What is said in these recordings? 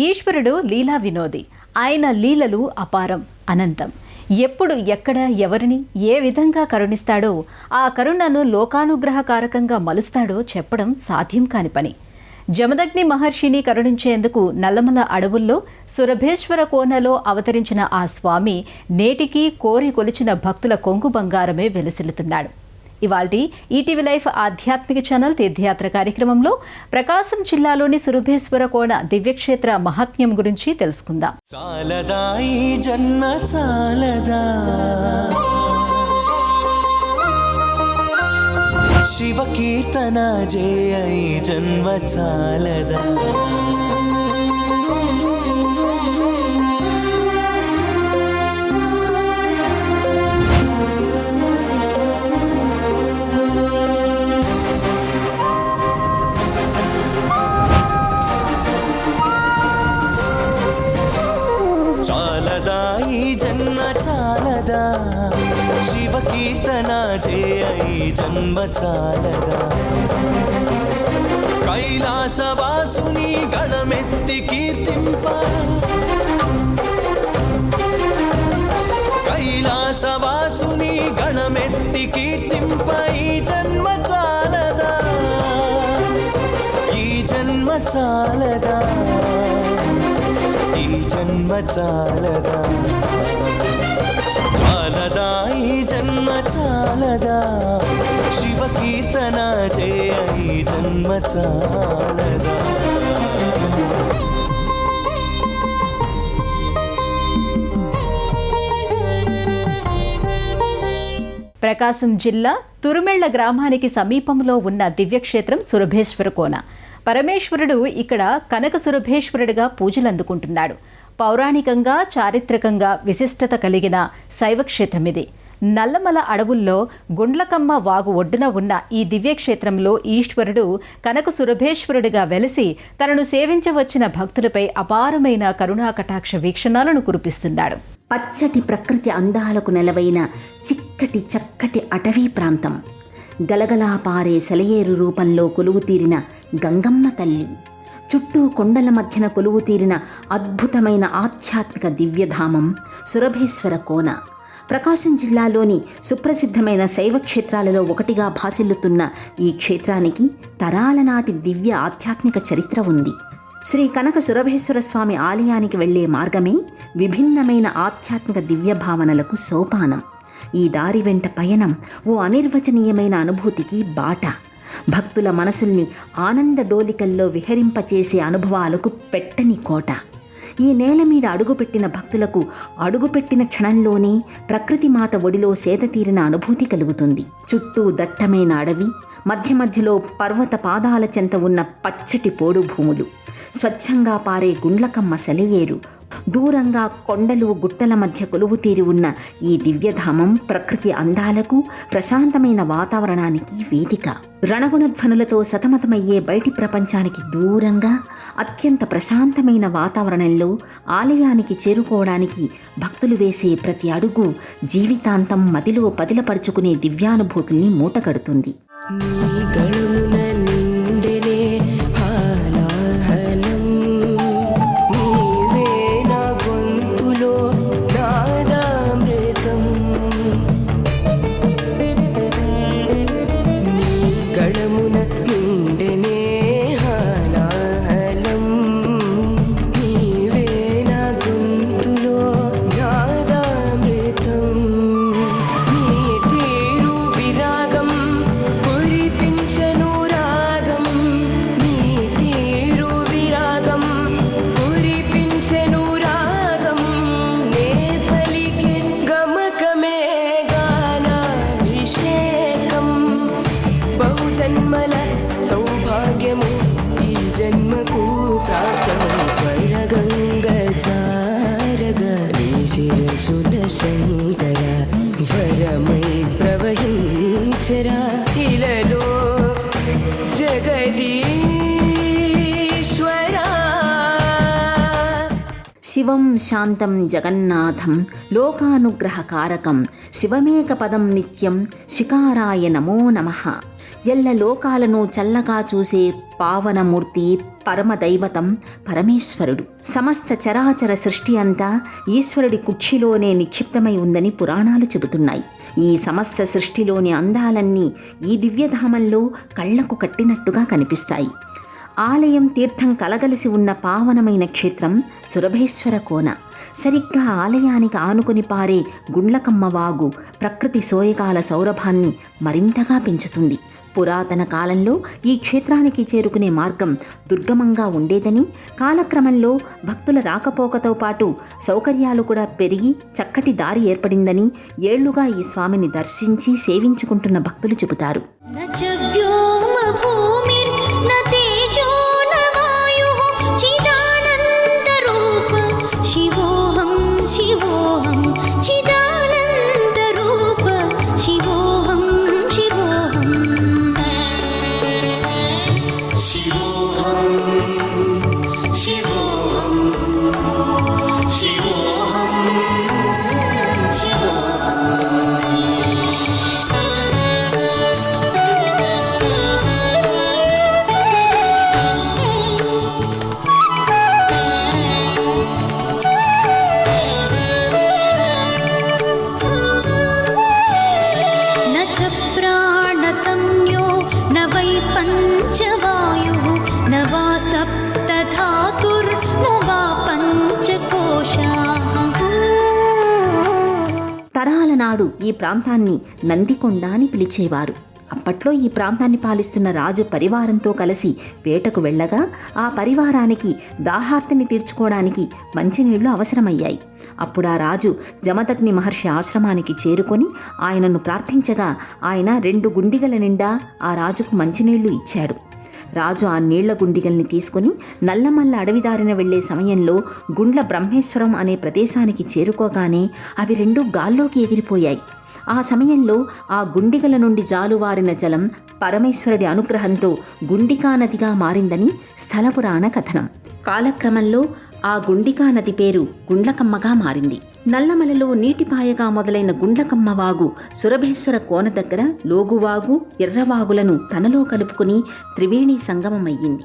ఈశ్వరుడు లీలా వినోది. ఆయన లీలలు అపారం, అనంతం. ఎప్పుడు ఎక్కడ ఎవరిని ఏ విధంగా కరుణిస్తాడో, ఆ కరుణను లోకానుగ్రహకారకంగా మలుస్తాడో చెప్పడం సాధ్యం కాని పని. జమదగ్ని మహర్షిని కరుణించేందుకు నల్లమల అడవుల్లో సురభేశ్వర కోనలో అవతరించిన ఆ స్వామి నేటికీ కోరి కొలిచిన భక్తుల కొంగు బంగారమే వెలసిల్లుతున్నాడు. ఇవాల్టి ఈటీవీ లైఫ్ ఆధ్యాత్మిక ఛానల్ తీర్థయాత్ర కార్యక్రమంలో ప్రకాశం జిల్లాలోని సురభేశ్వర కోన దివ్యక్షేత్ర మహాత్మ్యం గురించి తెలుసుకుందాం. చాలదా ఈ జన్మ చాలదా, శివ కీర్తన జయ ఈ జన్మ చాలదా. చాలదా ఈ జన్మ చాలదా, శివ కీర్తన జయ ఈ జన్మ చాలదా. కైలాసవాసుని గణమెత్తి కీర్తింప, కైలాసవాసుని గణమెత్తి కీర్తింప ఈ జన్మ చాలదా, ఈ జన్మ చాలదా, ఈ జన్మ చాలదా. చాలదా ఈ జన్మ చాలదా, శివ కీర్తన జయ ఈ జన్మ చాలదా. ప్రకాశం జిల్లా తురుమెళ్ల గ్రామానికి సమీపంలో ఉన్న దివ్యక్షేత్రం సురభేశ్వర కోన. పరమేశ్వరుడు ఇక్కడ కనక సురభేశ్వరుడిగా పూజలందుకుంటున్నాడు. పౌరాణికంగా చారిత్రకంగా విశిష్టత కలిగిన శైవక్షేత్రమిది. నల్లమల అడవుల్లో గుండ్లకమ్మ వాగు ఒడ్డున ఉన్న ఈ దివ్యక్షేత్రంలో ఈశ్వరుడు కనక సురభేశ్వరుడిగా వెలిసి తనను సేవించవచ్చిన భక్తులపై అపారమైన కరుణా కటాక్ష వీక్షణాలను కురిపిస్తున్నాడు. పచ్చటి ప్రకృతి అందాలకు నెలవైన చిక్కటి చక్కటి అటవీ ప్రాంతం, గలగలా పారే సెలయేరు రూపంలో కొలువు తీరిన గంగమ్మ తల్లి, చుట్టూ కొండల మధ్యన కొలువు తీరిన అద్భుతమైన ఆధ్యాత్మిక దివ్యధామం సురభేశ్వర కోన. ప్రకాశం జిల్లాలోని సుప్రసిద్ధమైన శైవ క్షేత్రాలలో ఒకటిగా భాసిల్లుతున్న ఈ క్షేత్రానికి తరాల నాటి దివ్య ఆధ్యాత్మిక చరిత్ర ఉంది. శ్రీ కనక సురభేశ్వర స్వామి ఆలయానికి వెళ్లే మార్గమే విభిన్నమైన ఆధ్యాత్మిక దివ్య భావనలకు సోపానం. ఈ దారి వెంట పయనం ఓ అనిర్వచనీయమైన అనుభూతికి బాట. భక్తుల మనసుల్ని ఆనంద డోలికల్లో విహరింపచేసే అనుభవాలకు పెట్టని కోట. ఈ నేల మీద అడుగుపెట్టిన భక్తులకు అడుగుపెట్టిన క్షణంలోనే ప్రకృతి మాత ఒడిలో సేద తీరిన అనుభూతి కలుగుతుంది. చుట్టూ దట్టమైన అడవి, మధ్య మధ్యలో పర్వత పాదాల చెంత ఉన్న పచ్చటి పోడు భూములు, స్వచ్ఛంగా పారే గుండ్లకమ్మ సెలయేరు, దూరంగా కొండలు గుట్టల మధ్య కొలువు తీరి ఉన్న ఈ దివ్యధామం ప్రకృతి అందాలకు, ప్రశాంతమైన వాతావరణానికి వేదిక. రణగుణధ్వనులతో సతమతమయ్యే బయటి ప్రపంచానికి దూరంగా అత్యంత ప్రశాంతమైన వాతావరణంలో ఆలయానికి చేరుకోవడానికి భక్తులు వేసే ప్రతి అడుగు జీవితాంతం మదిలో పదిలపరుచుకునే దివ్యానుభూతుల్ని మూటగడుతుంది. శివం శాంతం జగన్నాథం లోకానుగ్రహకారకం శివమేక పదం నిత్యం శికారాయ నమో నమః. ఎల్ల లోకాలను చల్లగా చూసే పావనమూర్తి పరమదైవతం పరమేశ్వరుడు. సమస్త చరాచర సృష్టి అంతా ఈశ్వరుడి కుక్షిలోనే నిక్షిప్తమై ఉందని పురాణాలు చెబుతున్నాయి. ఈ సమస్త సృష్టిలోని అందాలన్నీ ఈ దివ్యధామంలో కళ్లకు కట్టినట్టుగా కనిపిస్తాయి. ఆలయం తీర్థం కలగలిసి ఉన్న పావనమైన క్షేత్రం సురభేశ్వర కోన. సరిగ్గా ఆలయానికి ఆనుకుని పారే గుండ్లకమ్మ వాగు ప్రకృతి సోయగాల సౌరభాన్ని మరింతగా పెంచుతుంది. పురాతన కాలంలో ఈ క్షేత్రానికి చేరుకునే మార్గం దుర్గమంగా ఉండేదని, కాలక్రమంలో భక్తుల రాకపోకతో పాటు సౌకర్యాలు కూడా పెరిగి చక్కటి దారి ఏర్పడిందని ఏళ్లుగా ఈ స్వామిని దర్శించి సేవించుకుంటున్న భక్తులు చెబుతారు. शिवोऽहं चिदानन्दरूप शिवोऽहं शिवोऽहं शिवोऽहं शिवोऽहं शिवोऽहं पंचवायुः न वा सप्तधातुर्न वा पंचकोशाः. తరాల నాడు ఈ ప్రాంతాన్ని నందికొండ అని పిలిచేవారు. అప్పట్లో ఈ ప్రాంతాన్ని పాలిస్తున్న రాజు పరివారంతో కలిసి వేటకు వెళ్ళగా ఆ పరివారానికి దాహార్తిని తీర్చుకోవడానికి మంచినీళ్లు అవసరమయ్యాయి. అప్పుడు ఆ రాజు జమదగ్ని మహర్షి ఆశ్రమానికి చేరుకొని ఆయనను ప్రార్థించగా ఆయన 2 గుండిగల నిండా ఆ రాజుకు మంచినీళ్లు ఇచ్చాడు. రాజు ఆ నీళ్ల గుండిగల్ని తీసుకుని నల్లమల్ల అడవిదారిన వెళ్లే సమయంలో గుండ్ల బ్రహ్మేశ్వరం అనే ప్రదేశానికి చేరుకోగానే అవి 2 గాల్లోకి ఎగిరిపోయాయి. ఆ సమయంలో ఆ గుండిగల నుండి జాలువారిన జలం పరమేశ్వరుడి అనుగ్రహంతో గుండికా నదిగా మారిందని స్థల పురాణ కథనం. కాలక్రమంలో ఆ గుండికా నది పేరు గుండ్లకమ్మగా మారింది. నల్లమలలో నీటిపాయగా మొదలైన గుండ్లకమ్మ వాగు సురభేశ్వర కోన దగ్గర లోగువాగు, ఎర్రవాగులను తనలో కలుపుకుని త్రివేణి సంగమమయ్యింది.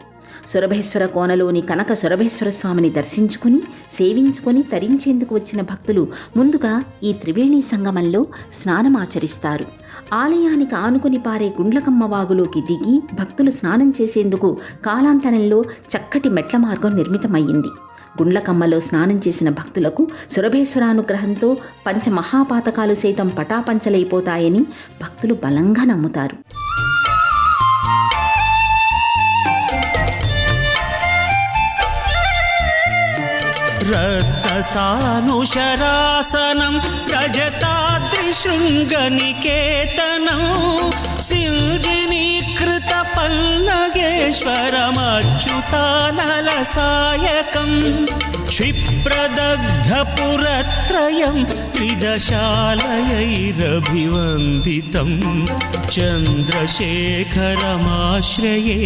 సురభేశ్వర కోనలోని కనక సురభేశ్వర స్వామిని దర్శించుకుని సేవించుకొని తరించేందుకు వచ్చిన భక్తులు ముందుగా ఈ త్రివేణి సంగమంలో స్నానమాచరిస్తారు. ఆలయానికి ఆనుకుని పారే గుండ్లకమ్మ వాగులోకి దిగి భక్తులు స్నానం చేసేందుకు కాలాంతరంలో చక్కటి మెట్ల మార్గం నిర్మితమయ్యింది. గుండ్లకమ్మలో స్నానం చేసిన భక్తులకు సురభేశ్వరానుగ్రహంతో పంచమహాపాతకాలు సైతం పటాపంచలైపోతాయని భక్తులు బలంగా నమ్ముతారు. रत्नसानुशरासनं रजताद्रिशृङ्गनिकेतनं सिञ्जिनीकृतपल्लगेश्वरमच्युतानलसायकं क्षिप्रदग्धपुरत्रयं त्रिदशालयैरभिवन्दितं चन्द्रशेखरमाश्रये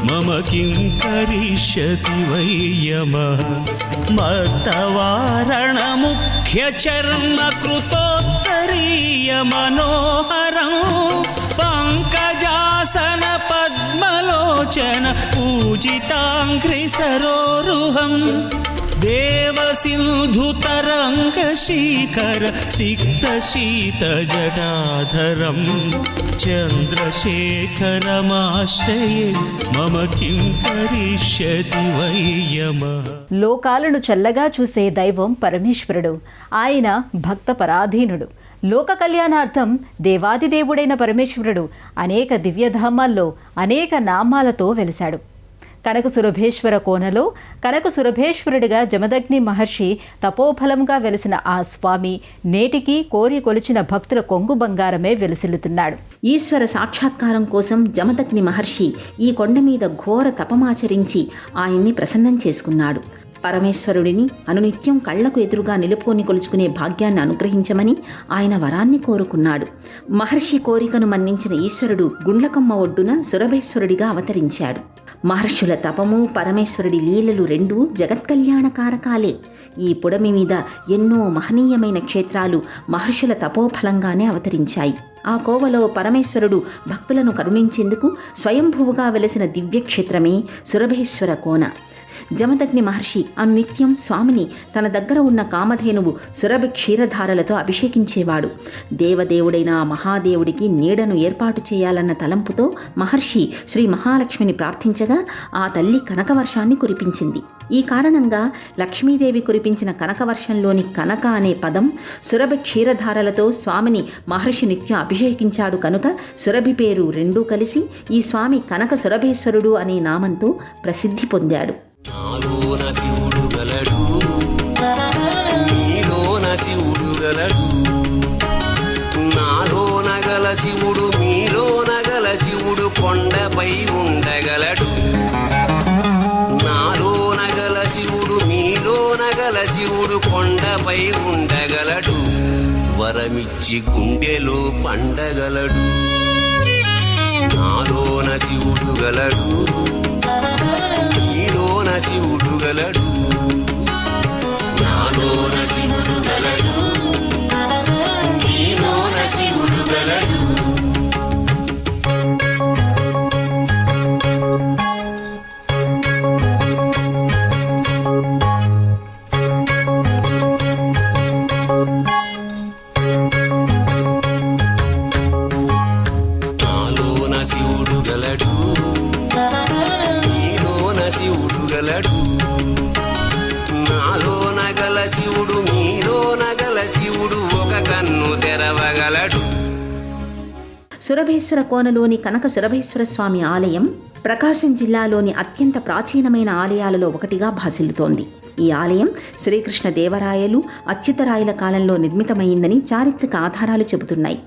मम किं करिष्यति वै यमः मत्तवारणमुख्यचर्मकृतोत्तरीयमनोहरं पङ्कजासन पद्मलोचन पूजिताङ्घ्रिसरोरुहम् देवसिन्धुतरङ्गशीखर सिक्तशीतजटाधरं चन्द्रशेखरमाश्रये मम किं करिष्यति वै यमः. లోకాలను చల్లగా చూసే దైవం పరమేశ్వరుడు. ఆయన భక్త పరాధీనుడు. లోక కళ్యాణార్థం దేవాదిదేవుడైన పరమేశ్వరుడు అనేక దివ్యధామాల్లో అనేక నామాలతో వెలిశాడు. కనక సురభేశ్వర కోనలో కనక సురభేశ్వరుడిగా జమదగ్ని మహర్షి తపోఫలంగా వెలిసిన ఆ స్వామి నేటికి కోరి కొలిచిన భక్తుల కొంగు బంగారమే వెలిసిల్లుతున్నాడు. ఈశ్వర సాక్షాత్కారం కోసం జమదగ్ని మహర్షి ఈ కొండ మీద ఘోర తపమాచరించి ఆయన్ని ప్రసన్నం చేసుకున్నాడు. పరమేశ్వరుడిని అనునిత్యం కళ్లకు ఎదురుగా నిలుపుకొని కొలుచుకునే భాగ్యాన్ని అనుగ్రహించమని ఆయన వరాన్ని కోరుకున్నాడు. మహర్షి కోరికను మన్నించిన ఈశ్వరుడు గుండ్లకమ్మ ఒడ్డున సురభేశ్వరుడిగా అవతరించాడు. మహర్షుల తపము, పరమేశ్వరుడి లీలలు 2 జగత్కళ్యాణకారకాలే. ఈ పుడమి మీద ఎన్నో మహనీయమైన క్షేత్రాలు మహర్షుల తపోఫలంగానే అవతరించాయి. ఆ కోవలో పరమేశ్వరుడు భక్తులను కరుణించేందుకు స్వయంభువుగా వెలసిన దివ్యక్షేత్రమే సురభేశ్వర కోన. జమదగ్ని మహర్షి అనునిత్యం స్వామిని తన దగ్గర ఉన్న కామధేనువు సురభి క్షీరధారలతో అభిషేకించేవాడు. దేవదేవుడైన ఆ మహాదేవుడికి నీడను ఏర్పాటు చేయాలన్న తలంపుతో మహర్షి శ్రీ మహాలక్ష్మిని ప్రార్థించగా ఆ తల్లి కనకవర్షాన్ని కురిపించింది. ఈ కారణంగా లక్ష్మీదేవి కురిపించిన కనకవర్షంలోని కనక అనే పదం సురభి క్షీరధారలతో స్వామిని మహర్షి నిత్యం అభిషేకించాడు కనుక సురభి పేరు రెండూ కలిసి ఈ స్వామి కనక సురభేశ్వరుడు అనే నామంతో ప్రసిద్ధి పొందాడు. నాలోన శివుడు గలడు, నీలోన శివుడు గలడు, నాలోన గల శివుడు మీలోన గల శివుడు కొండపై ఉండగలడు. నాలోన గల శివుడు మీలోన గల శివుడు కొండపై ఉండగలడు. వరమిచ్చి గుండెలో పండగలడు. నాలోన శివుడు గలడు, నీలోన శివుడు గలడు. నాలోన శివుడు గలడు, నీలోన శివుడు గలడు. నాలోన శివుడు గలడు, నీలోన శివుడు గలడు. నాలోన గల శివుడు మీలోన గల శివుడు ఒక కన్ను తెరవగలడు. సురభేశ్వర కోనలోని కనక సురభేశ్వర స్వామి ఆలయం ప్రకాశం జిల్లాలోని అత్యంత ప్రాచీనమైన ఆలయాలలో ఒకటిగా భాసిల్లుతోంది. ఈ ఆలయం శ్రీకృష్ణ దేవరాయలు అచ్యుతరాయల కాలంలో నిర్మితమైందని చారిత్రక ఆధారాలు చెబుతున్నాయి.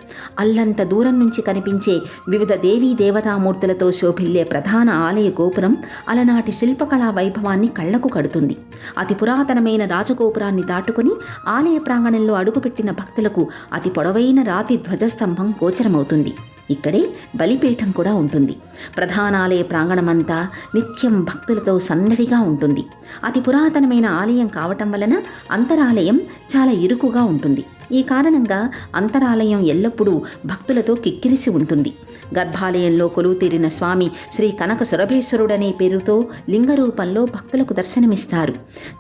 అల్లంత దూరం నుంచి కనిపించే వివిధ దేవీ దేవతామూర్తులతో శోభిల్లే ప్రధాన ఆలయ గోపురం అలనాటి శిల్పకళా వైభవాన్ని కళ్లకు కడుతుంది. అతి పురాతనమైన రాజగోపురాన్ని దాటుకుని ఆలయ ప్రాంగణంలో అడుగుపెట్టిన భక్తులకు అతి పొడవైన రాతి ధ్వజస్తంభం గోచరమవుతుంది. ఇక్కడే బలిపీఠం కూడా ఉంటుంది. ప్రధానాలయ ప్రాంగణమంతా నిత్యం భక్తులతో సందడిగా ఉంటుంది. అతి పురాతనమైన ఆలయం కావటం వలన అంతరాలయం చాలా ఇరుకుగా ఉంటుంది. ఈ కారణంగా అంతరాలయం ఎల్లప్పుడూ భక్తులతో కిక్కిరిసి ఉంటుంది. గర్భాలయంలో కొలువుతీరిన స్వామి శ్రీ కనక సురభేశ్వరుడనే పేరుతో లింగరూపంలో భక్తులకు దర్శనమిస్తారు.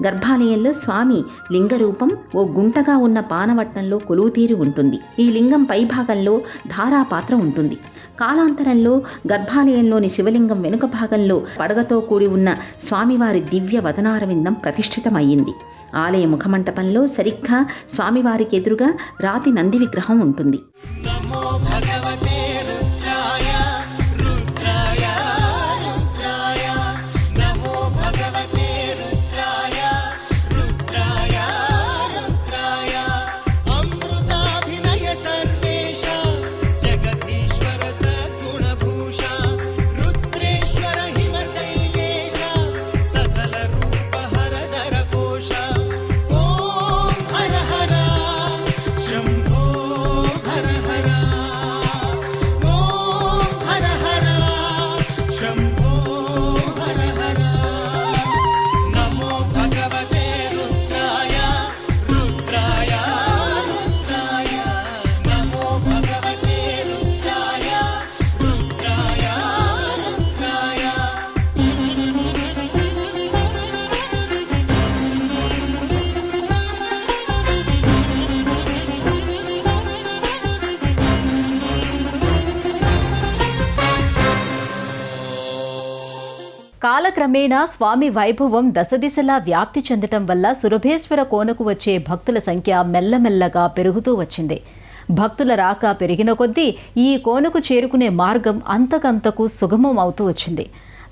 గర్భాలయంలో స్వామి లింగరూపం ఓ గుంటగా ఉన్న పానవట్టంలో కొలువుతీరి ఉంటుంది. ఈ లింగం పైభాగంలో ధారాపాత్ర ఉంటుంది. కాలాంతరంలో గర్భాలయంలోని శివలింగం వెనుక భాగంలో పడగతో కూడి ఉన్న స్వామివారి దివ్య వదనారవిందం ప్రతిష్ఠితమయ్యింది. ఆలయ ముఖమంటపంలో సరిగ్గా స్వామివారికి ఎదురుగా రాతి నంది విగ్రహం ఉంటుంది. నమో భగవతే రుద్రాయ రుద్రాయ రుద్రాయ. నమో భగవతే రుద్రాయ రుద్రాయ రుద్రాయ. అమృతాభినయ సర్వేశ జగదీశ్వర సద్గుణభూష రుద్రేశ్వర హిమశైలేశ సకల రూప హరధర కోశ. ఓం హర హర శంభో హర హర. ఓం హర హర శంభో హర హర. నమో భగవతే రుద్రాయ రుద్రాయ రుద్రాయ. నమో భగవతే రుద్రాయ రుద్రాయ రుద్రాయ. కాలక్రమేణా స్వామి వైభవం దశదిశలా వ్యాప్తి చెందటం వల్ల సురభేశ్వర కోనకు వచ్చే భక్తుల సంఖ్య మెల్లమెల్లగా పెరుగుతూ వచ్చింది. భక్తుల రాక పెరిగిన కొద్దీ ఈ కోనకు చేరుకునే మార్గం అంతకంతకు సుగమం అవుతూ వచ్చింది.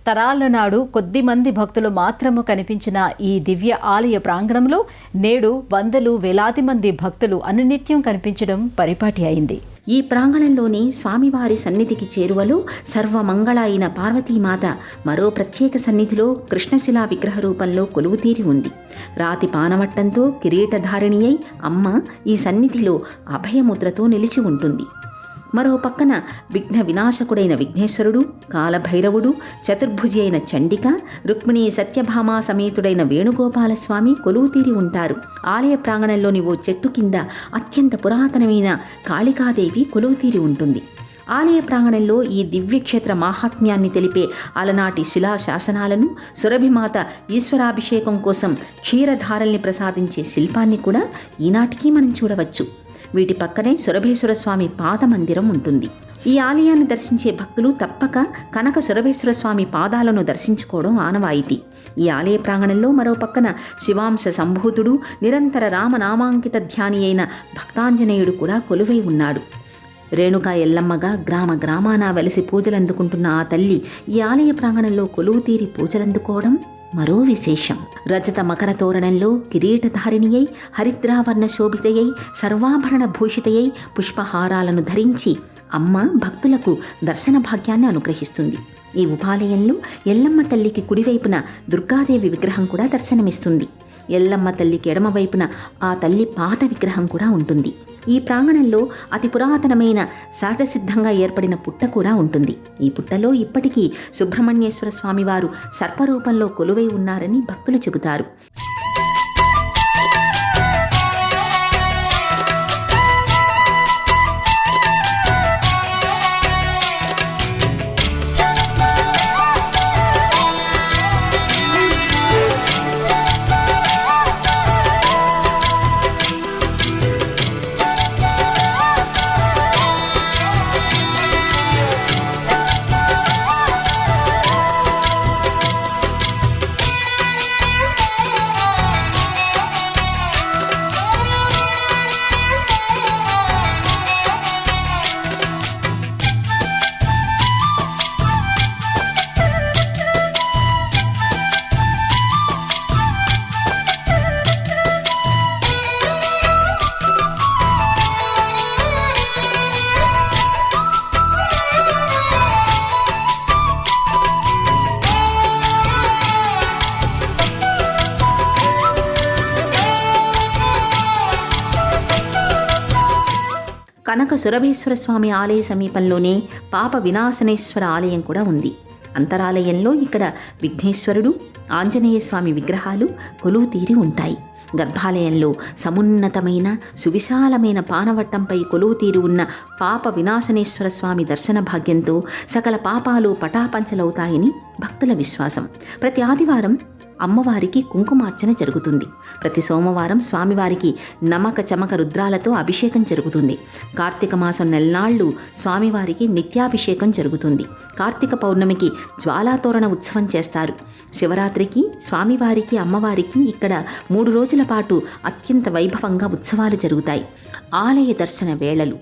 తరాల నాడు కొద్ది మంది భక్తులు మాత్రము కనిపించిన ఈ దివ్య ఆలయ ప్రాంగణంలో నేడు వందలు వేలాది మంది భక్తులు అనునిత్యం కనిపించడం పరిపాటి అయింది. ఈ ప్రాంగణంలోని స్వామివారి సన్నిధికి చేరువలో సర్వమంగళ అయిన పార్వతీమాత మరో ప్రత్యేక సన్నిధిలో కృష్ణశిలా విగ్రహ రూపంలో కొలువుతీరి ఉంది. రాతి పానవట్టంతో కిరీటధారిణి అయి అమ్మ ఈ సన్నిధిలో అభయముద్రతో నిలిచి ఉంటుంది. మరో పక్కన విఘ్న వినాశకుడైన విఘ్నేశ్వరుడు, కాలభైరవుడు, చతుర్భుజి అయిన చండిక, రుక్మిణీ సత్యభామా సమేతుడైన వేణుగోపాలస్వామి కొలువుతీరి ఉంటారు. ఆలయ ప్రాంగణంలోని ఓ చెట్టు కింద అత్యంత పురాతనమైన కాళికాదేవి కొలువుతీరి ఉంటుంది. ఆలయ ప్రాంగణంలో ఈ దివ్యక్షేత్ర మాహాత్మ్యాన్ని తెలిపే అలనాటి శిలా శాసనాలను, సురభిమాత ఈశ్వరాభిషేకం కోసం క్షీరధారల్ని ప్రసాదించే శిల్పాన్ని కూడా ఈనాటికి మనం చూడవచ్చు. వీటి పక్కనే సురభేశ్వర స్వామి పాదమందిరం ఉంటుంది. ఈ ఆలయాన్ని దర్శించే భక్తులు తప్పక కనక సురభేశ్వర స్వామి పాదాలను దర్శించుకోవడం ఆనవాయితీ. ఈ ఆలయ ప్రాంగణంలో మరో పక్కన శివాంశ సంభూతుడు, నిరంతర రామనామాంకిత ధ్యాని అయిన భక్తాంజనేయుడు కూడా కొలువై ఉన్నాడు. రేణుకా ఎల్లమ్మగా గ్రామ గ్రామాన వెలిసి పూజలందుకుంటున్న ఆ తల్లి ఈ ఆలయ ప్రాంగణంలో కొలువు తీరి పూజలందుకోవడం మరో విశేషం. రజత మకర తోరణంలో కిరీటధారిణియై, హరిద్రావర్ణ శోభితయై, సర్వాభరణ భూషితయై పుష్పహారాలను ధరించి అమ్మ భక్తులకు దర్శన భాగ్యాన్ని అనుగ్రహిస్తుంది. ఈ ఉపాలయంలో ఎల్లమ్మ తల్లికి కుడివైపున దుర్గాదేవి విగ్రహం కూడా దర్శనమిస్తుంది. ఎల్లమ్మ తల్లికి ఎడమవైపున ఆ తల్లి పాత విగ్రహం కూడా ఉంటుంది. ఈ ప్రాంగణంలో అతి పురాతనమైన సహజసిద్ధంగా ఏర్పడిన పుట్ట కూడా ఉంటుంది. ఈ పుట్టలో ఇప్పటికీ సుబ్రహ్మణ్యేశ్వర స్వామివారు సర్పరూపంలో కొలువై ఉన్నారని భక్తులు చెబుతారు. కనక సురభేశ్వర స్వామి ఆలయ సమీపంలోనే పాప వినాశనేశ్వర ఆలయం కూడా ఉంది. అంతరాలయంలో ఇక్కడ విఘ్నేశ్వరుడు, ఆంజనేయ స్వామి విగ్రహాలు కొలువు తీరి ఉంటాయి. గర్భాలయంలో సమున్నతమైన సువిశాలమైన పానవట్టంపై కొలువు తీరి ఉన్న పాప వినాశనేశ్వర స్వామి దర్శన భాగ్యంతో సకల పాపాలు పటాపంచలవుతాయని భక్తుల విశ్వాసం. ప్రతి ఆదివారం అమ్మవారికి కుంకుమార్చన జరుగుతుంది. ప్రతి సోమవారం స్వామివారికి నమక చమక రుద్రాలతో అభిషేకం జరుగుతుంది. కార్తీక మాసం నెల్లాళ్ళు స్వామివారికి నిత్యాభిషేకం జరుగుతుంది. కార్తీక పౌర్ణమికి జ్వాలాతోరణ ఉత్సవం చేస్తారు. శివరాత్రికి స్వామివారికి అమ్మవారికి ఇక్కడ 3 రోజుల పాటు అత్యంత వైభవంగా ఉత్సవాలు జరుగుతాయి. ఆలయ దర్శన వేళలు.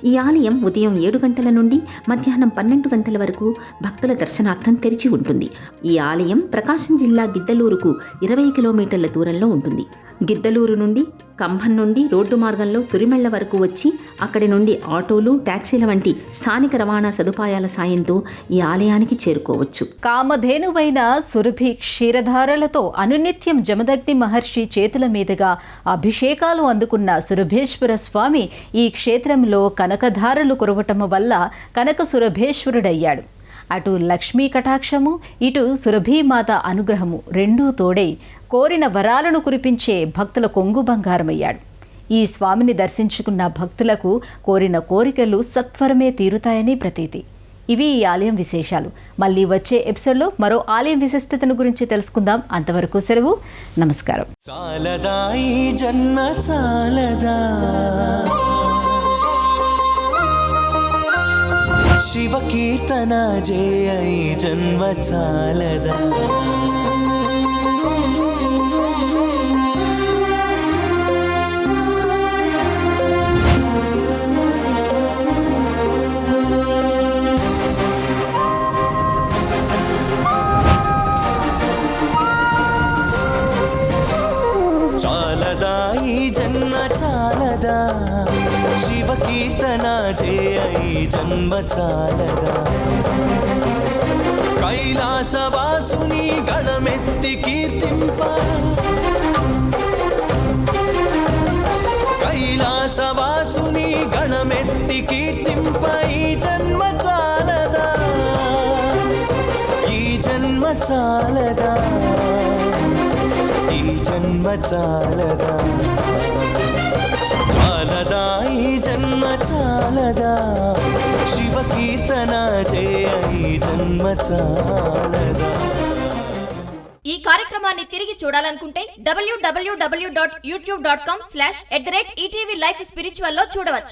ఈ ఆలయం ఉదయం 7 గంటల నుండి మధ్యాహ్నం 12 గంటల వరకు భక్తుల దర్శనార్థం తెరిచి ఉంటుంది. ఈ ఆలయం ప్రకాశం జిల్లా గిద్దలూరుకు 20 కిలోమీటర్ల దూరంలో ఉంటుంది. గిద్దలూరు నుండి, కంభం నుండి రోడ్డు మార్గంలో తురిమెళ్ల వరకు వచ్చి అక్కడి నుండి ఆటోలు, ట్యాక్సీల వంటి స్థానిక రవాణా సదుపాయాల సాయంతో ఈ ఆలయానికి చేరుకోవచ్చు. కామధేనువైన సురభి క్షీరధారలతో అనునిత్యం జమదగ్ని మహర్షి చేతుల మీదుగా అభిషేకాలు అందుకున్న సురభేశ్వర స్వామి ఈ క్షేత్రంలో కనకధారలు కురవటం వల్ల కనక సురభేశ్వరుడయ్యాడు. అటు లక్ష్మీ కటాక్షము, ఇటు సురభీమాత అనుగ్రహము రెండూ తోడై కోరిన వరాలను కురిపించే భక్తుల కొంగు బంగారమయ్యాడు. ఈ స్వామిని దర్శించుకున్న భక్తులకు కోరిన కోరికలు సత్వరమే తీరుతాయని ప్రతీతి. ఇవి ఈ ఆలయం విశేషాలు. మళ్ళీ వచ్చే ఎపిసోడ్లో మరో ఆలయం విశిష్టతను గురించి తెలుసుకుందాం. అంతవరకు సెలవు. నమస్కారం. చాలదా ఈ జన్మ చాలదా, శివ కీర్తన జయ ఈ జన్మ చాలదా. చాలదా ఈ జన్మ చాలదా, శివ కీర్తన జయ ఈ జన్మ చాలదా. కైలాసవాసుని గణమెత్తి కీర్తింప, కైలాసవాసుని గణమెత్తి కీర్తింప జన్మ చాలదా చాలదా ఈ జన్మ చాలదా శివ కీర్తన చేయ ఈ జన్మ చాలదా. ఈ కార్యక్రమాన్ని తిరిగి చూడాలనుకుంటే www.youtube.com/@ETV Life Spiritual లో చూడవచ్చు.